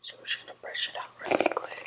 So we're just gonna brush it out really quick.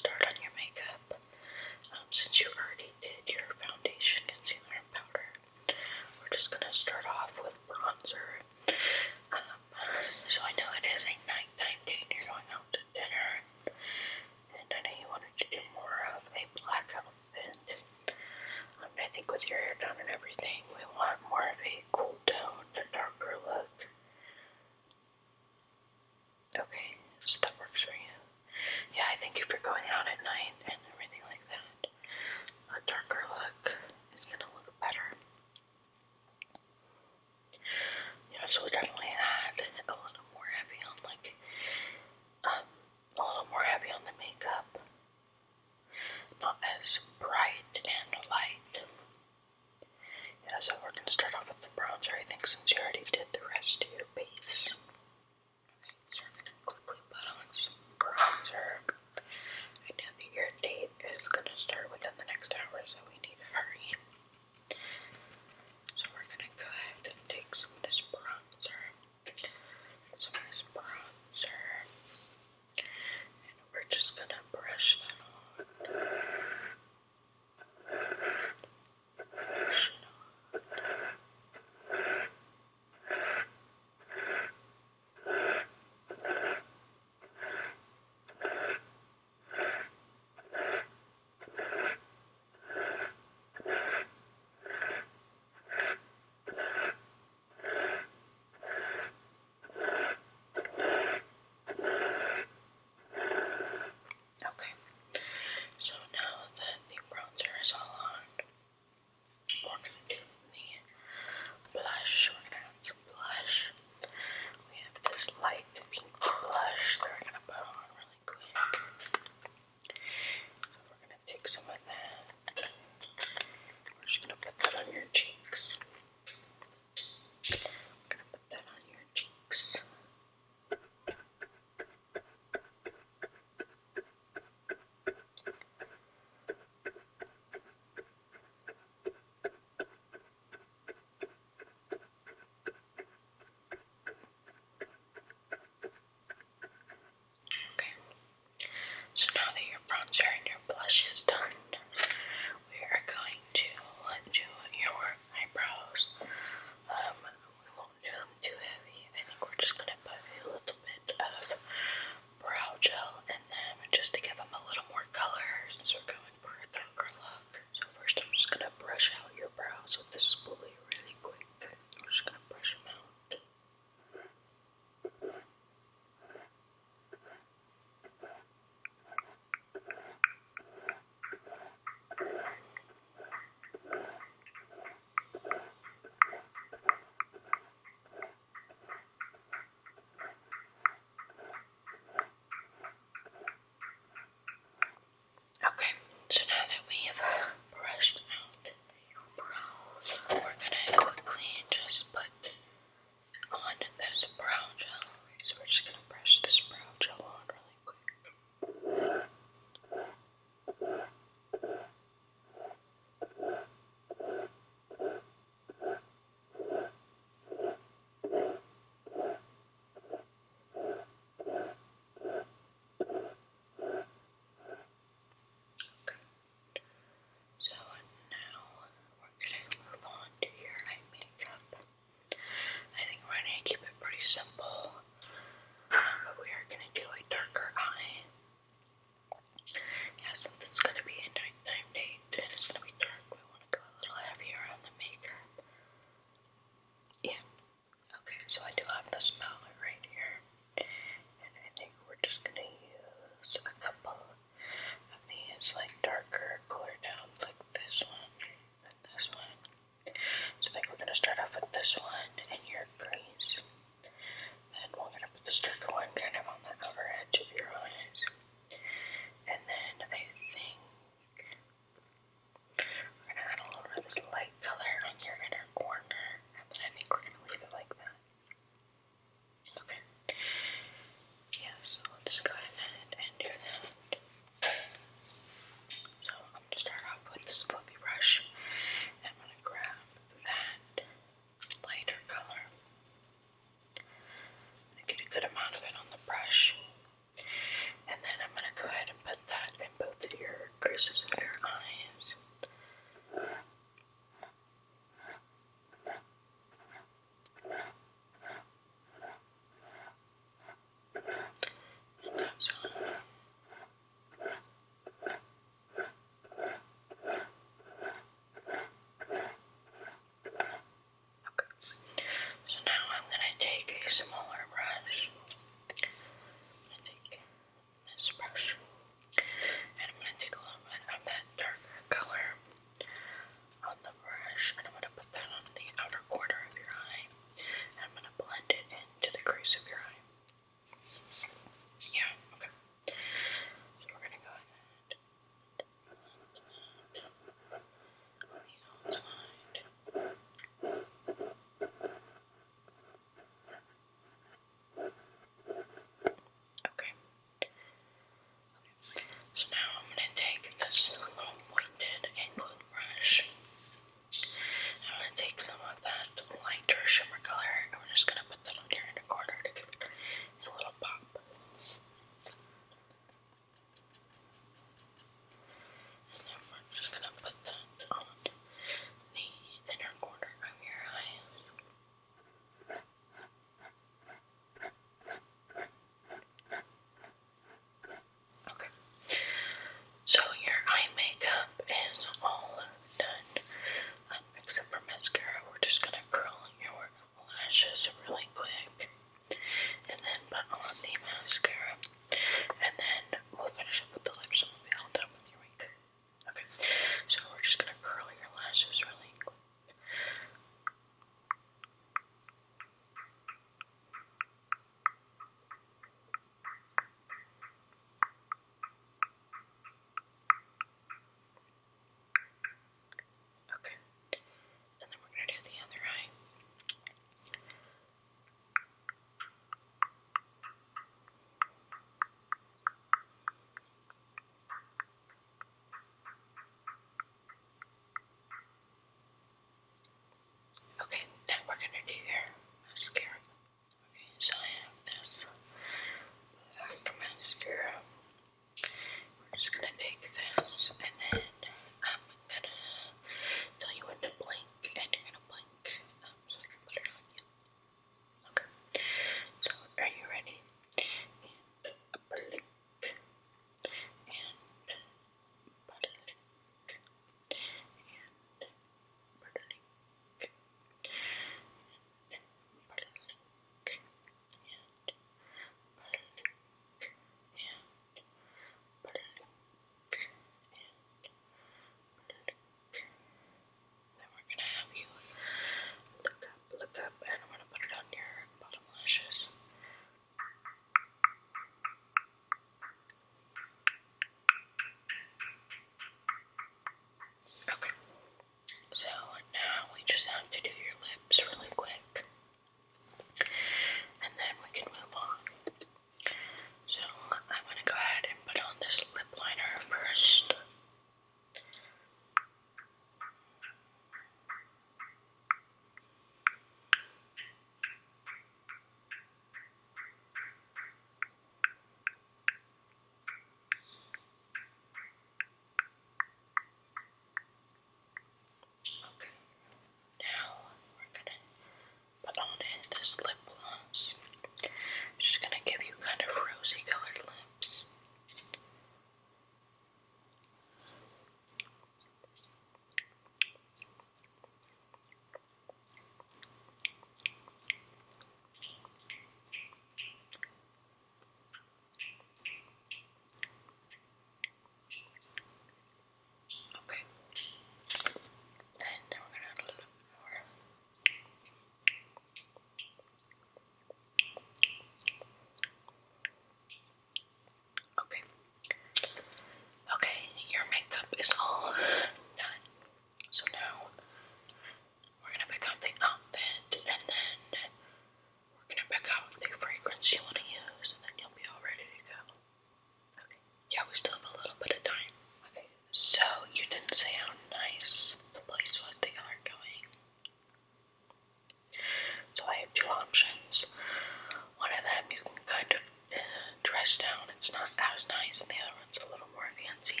nice and the other one's a little more fancy.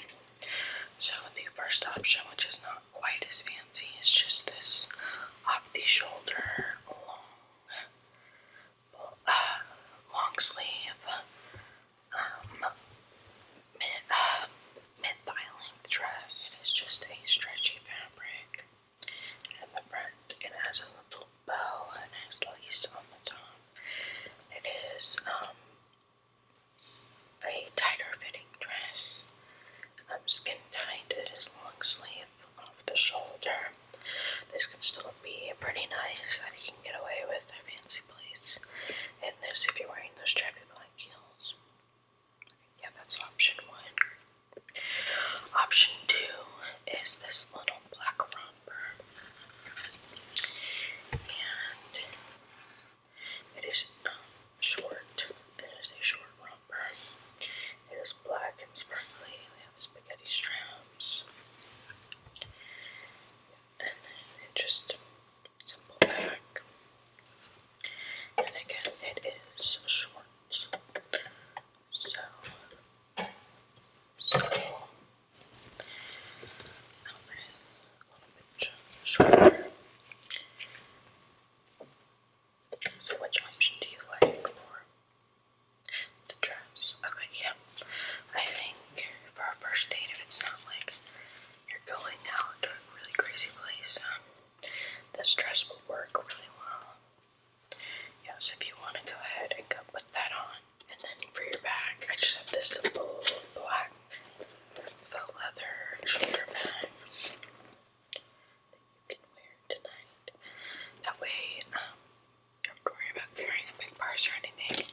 So the first option, which is not quite as fancy, is just this off the shoulder long sleeve mid thigh length dress. It's just a stretchy fabric. In the front, it has a little bow and has lace on the top. It is a tighter fitting dress. Skin tight. It is long sleeve off the shoulder. This can still be pretty nice. I think you can get away with a fancy place in this if you're wearing those strappy black heels. Yeah, that's option one. Option two is this little black romper. And it is short. It is a short romper. It is black and sparkly. We have spaghetti straps. And then it just simple back. And again, it is short. So a little bit shorter. So which option do you like more? The dress. Okay, yeah. I think for our first date, if it's not like you're going out to a really crazy place, this dress will work really well. Yeah, so if you want to go ahead and go put that on. And then for your bag, I just have this simple black faux leather shoulder bag that you can wear tonight. That way, you don't have to worry about carrying a big purse or anything.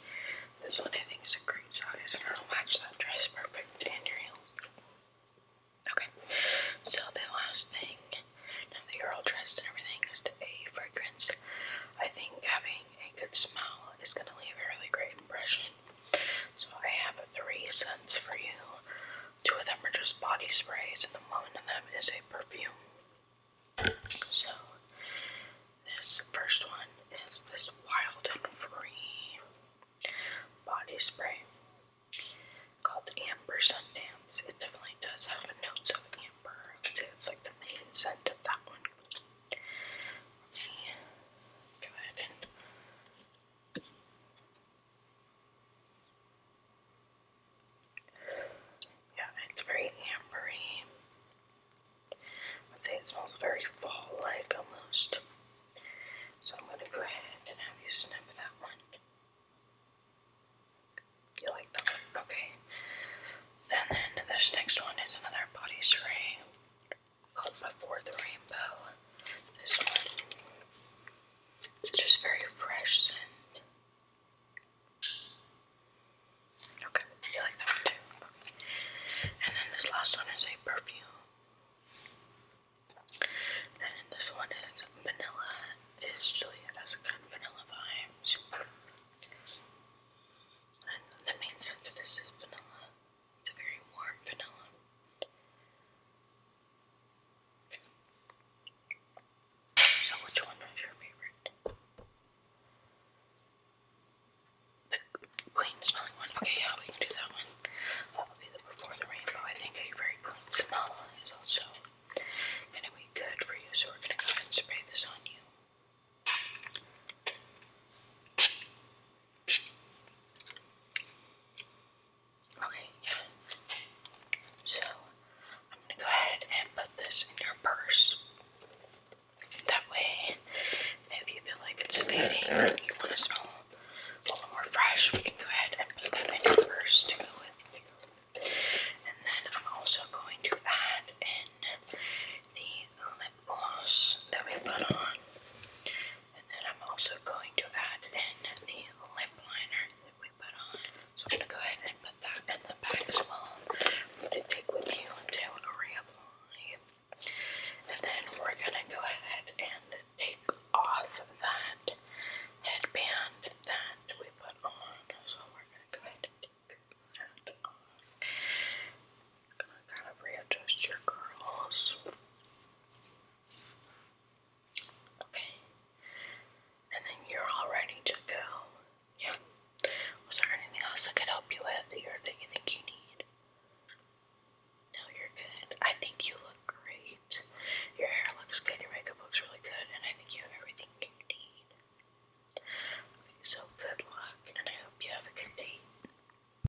This one I think is a great size and it'll match that dress perfect and your heels. Okay, so the last thing, now that you're all dressed and everything, is a fragrance. I think having a good smell is going to leave a really great impression. So I have 3 scents for you. 2 of them are just body sprays and the one of them is a perfume. So this first one is this Wild and Free body spray.